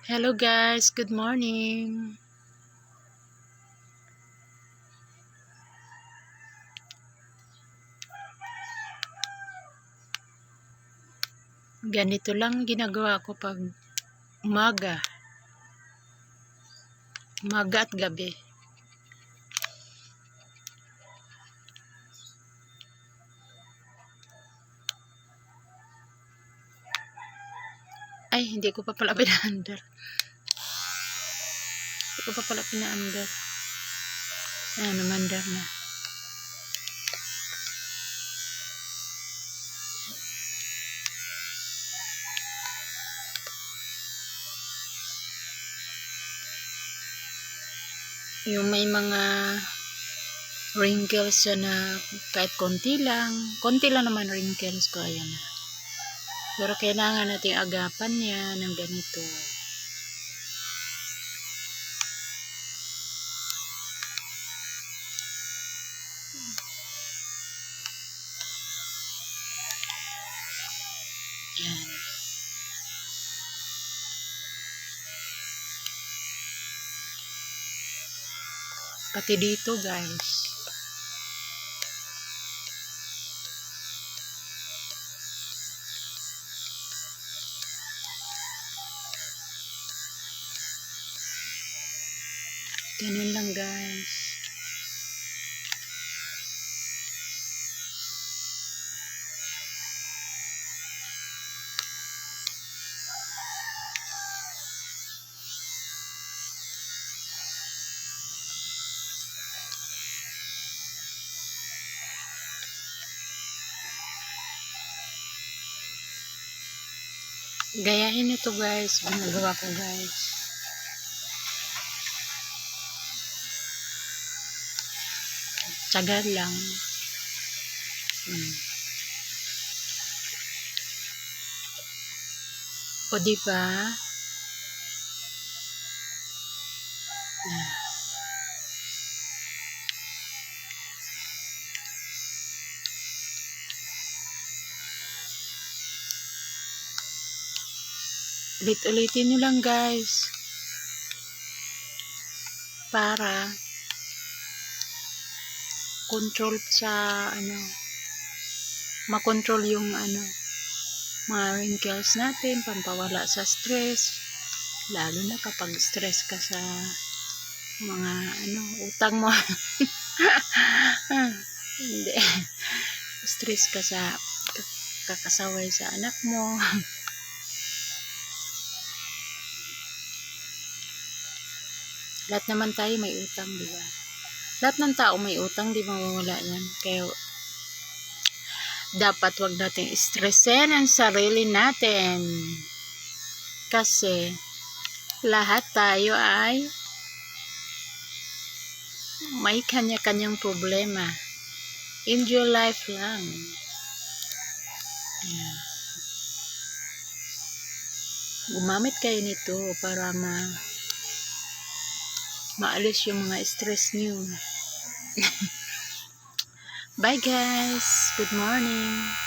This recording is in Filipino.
Hello guys, good morning. Ganito lang ginagawa ko pag umaga, umaga at gabi. Ay, hindi ko pa pala pinaandar. Hindi ko pa pala pinaandar. Ayan, namandar na. Yung may mga wrinkles na kahit konti lang naman wrinkles ko, ayan na. Pero kailangan natin agapan niya ng ganito. Yan. Pati dito guys. Ganun lang guys. Gayahin ito guys, ginagawa ko guys. Tsaga lang. O diba? Ulit-ulitin nyo lang guys. Para control sa makontrol yung mga wrinkles natin, pampawala sa stress. Lalo na kapag stress ka sa mga utang mo. Hindi. Stress ka sa kakasaway sa anak mo. Lahat naman tayo may utang, di ba? Lahat ng tao may utang, di mawawala yan. Kaya dapat wag nating stressin ang sarili natin. Kasi lahat tayo ay may kanya-kanyang problema. Enjoy life lang. Ayan. Gumamit kayo nito para maalis yung mga stress niyo. Bye guys. Good morning.